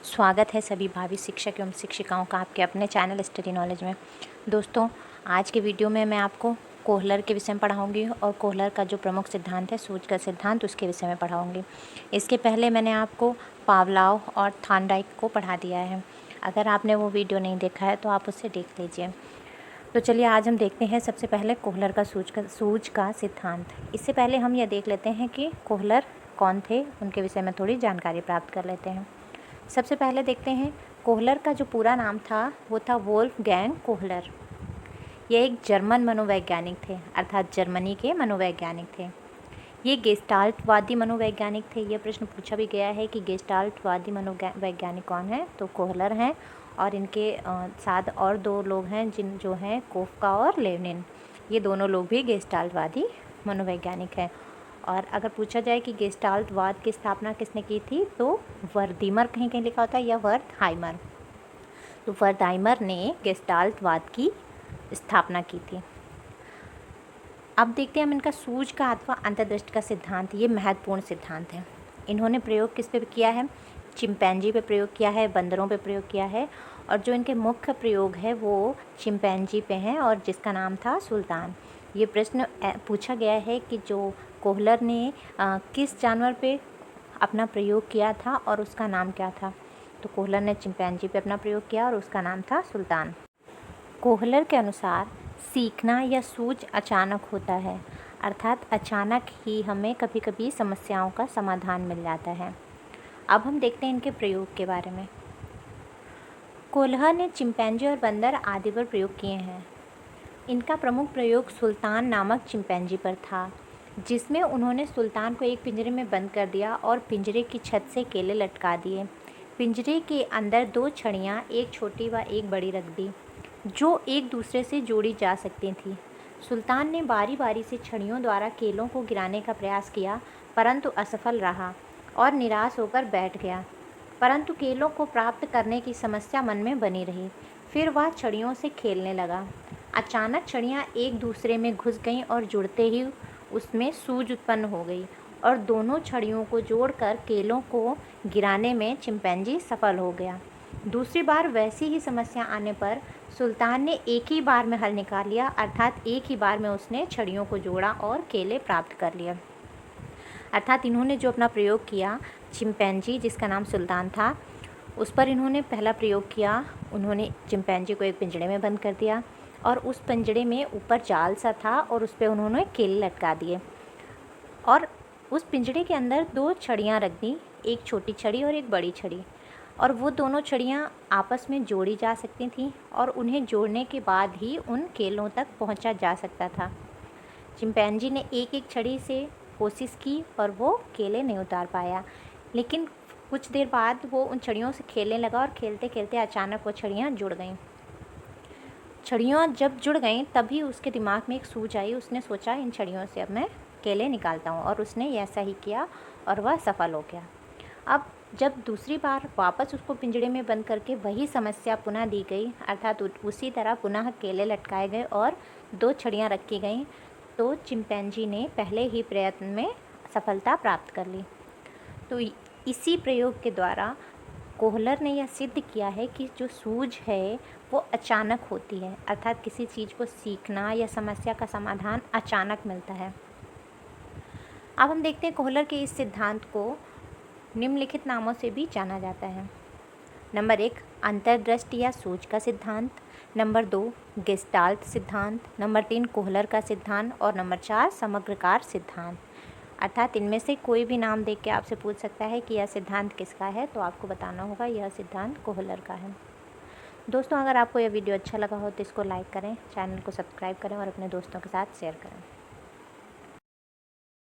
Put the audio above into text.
स्वागत है सभी भावी शिक्षक एवं शिक्षिकाओं का आपके अपने चैनल स्टडी नॉलेज में। दोस्तों, आज के वीडियो में मैं आपको कोहलर के विषय में पढ़ाऊंगी और कोहलर का जो प्रमुख सिद्धांत है सूझ का सिद्धांत, उसके विषय में पढ़ाऊंगी। इसके पहले मैंने आपको पावलोव और थॉर्नडाइक को पढ़ा दिया है। अगर आपने वो वीडियो नहीं देखा है तो आप उससे देख लीजिए। तो चलिए आज हम देखते हैं सबसे पहले कोहलर का सूझ का सिद्धांत। इससे पहले हम यह देख लेते हैं कि कोहलर कौन थे, उनके विषय में थोड़ी जानकारी प्राप्त कर लेते हैं। सबसे पहले देखते हैं कोहलर का जो पूरा नाम था वो था वोल्फगैंग कोहलर। ये एक जर्मन मनोवैज्ञानिक थे, अर्थात जर्मनी के मनोवैज्ञानिक थे। ये गेस्टाल्टवादी मनोवैज्ञानिक थे। ये प्रश्न पूछा भी गया है कि गेस्टाल्टवादी मनोवैज्ञानिक कौन है, तो कोहलर हैं और इनके साथ और दो लोग हैं जो हैं कोफका और लेनिन। ये दोनों लोग भी गेस्टाल्टवादी मनोवैज्ञानिक हैं। और अगर पूछा जाए कि गेस्टाल्टवाद की स्थापना किसने की थी, तो वर्दीमर कहीं कहीं लिखा होता है या वर्दहाइमर। तो वर्दहाइमर ने गेस्टाल्टवाद की स्थापना की थी। अब देखते हैं हम इनका सूझ का अथवा अंतर्दृष्टि का सिद्धांत। ये महत्वपूर्ण सिद्धांत है। इन्होंने प्रयोग किस पे किया है? चिंपैंजी पे प्रयोग किया है, बंदरों पे प्रयोग किया है। और जो इनके मुख्य प्रयोग है वो चिंपैंजी पे हैं और जिसका नाम था सुल्तान। ये प्रश्न पूछा गया है कि जो कोहलर ने किस जानवर पे अपना प्रयोग किया था और उसका नाम क्या था। तो कोहलर ने चिंपैंजी पे अपना प्रयोग किया और उसका नाम था सुल्तान। कोहलर के अनुसार सीखना या सूझ अचानक होता है, अर्थात अचानक ही हमें कभी कभी समस्याओं का समाधान मिल जाता है। अब हम देखते हैं इनके प्रयोग के बारे में। कोहलर ने चिंपैंजी और बंदर आदि पर प्रयोग किए हैं। इनका प्रमुख प्रयोग सुल्तान नामक चिंपैंजी पर था, जिसमें उन्होंने सुल्तान को एक पिंजरे में बंद कर दिया और पिंजरे की छत से केले लटका दिए। पिंजरे के अंदर दो छड़ियाँ, एक छोटी व एक बड़ी, रख दी जो एक दूसरे से जोड़ी जा सकती थीं। सुल्तान ने बारी बारी से छड़ियों द्वारा केलों को गिराने का प्रयास किया, परंतु असफल रहा और निराश होकर बैठ गया। परंतु केलों को प्राप्त करने की समस्या मन में बनी रही। फिर वह छड़ियों से खेलने लगा। अचानक छड़ियाँ एक दूसरे में घुस गईं और जुड़ते ही उसमें सूझ उत्पन्न हो गई और दोनों छड़ियों को जोड़कर केलों को गिराने में चिंपैंजी सफल हो गया। दूसरी बार वैसी ही समस्या आने पर सुल्तान ने एक ही बार में हल निकाल लिया, अर्थात एक ही बार में उसने छड़ियों को जोड़ा और केले प्राप्त कर लिए। अर्थात इन्होंने जो अपना प्रयोग किया, चिंपैंजी जिसका नाम सुल्तान था, उस पर इन्होंने पहला प्रयोग किया। उन्होंने चिंपैंजी को एक पिंजरे में बंद कर दिया और उस पिंजरे में ऊपर जाल सा था और उस पर उन्होंने केले लटका दिए और उस पिंजरे के अंदर दो छड़ियाँ रख दी, एक छोटी छड़ी और एक बड़ी छड़ी। और वो दोनों छड़ियाँ आपस में जोड़ी जा सकती थीं और उन्हें जोड़ने के बाद ही उन केलों तक पहुंचा जा सकता था। चिंपैंजी ने एक एक छड़ी से कोशिश की और वो केले नहीं उतार पाया, लेकिन कुछ देर बाद वो उन छड़ियों से खेलने लगा और खेलते खेलते अचानक वो छड़ियाँ जुड़ गईं। छड़ियाँ जब जुड़ गईं तभी उसके दिमाग में एक सूझ आई। उसने सोचा इन छड़ियों से अब मैं केले निकालता हूँ और उसने ऐसा ही किया और वह सफल हो गया। अब जब दूसरी बार वापस उसको पिंजरे में बंद करके वही समस्या पुनः दी गई, अर्थात उसी तरह पुनः केले लटकाए गए और दो छड़ियाँ रखी गईं, तो चिंपैंजी ने पहले ही प्रयत्न में सफलता प्राप्त कर ली। तो इसी प्रयोग के द्वारा कोहलर ने यह सिद्ध किया है कि जो सूझ है वो अचानक होती है, अर्थात किसी चीज़ को सीखना या समस्या का समाधान अचानक मिलता है। अब हम देखते हैं कोहलर के इस सिद्धांत को निम्नलिखित नामों से भी जाना जाता है। नंबर 1, अंतर्दृष्टि या सूझ का सिद्धांत। नंबर 2, गेस्टाल्ट सिद्धांत। नंबर 3, कोहलर का सिद्धांत। और नंबर 4, समग्रकार सिद्धांत। अर्थात इनमें से कोई भी नाम देख के आपसे पूछ सकता है कि यह सिद्धांत किसका है, तो आपको बताना होगा यह सिद्धांत कोहलर का है। दोस्तों, अगर आपको यह वीडियो अच्छा लगा हो तो इसको लाइक करें, चैनल को सब्सक्राइब करें और अपने दोस्तों के साथ शेयर करें।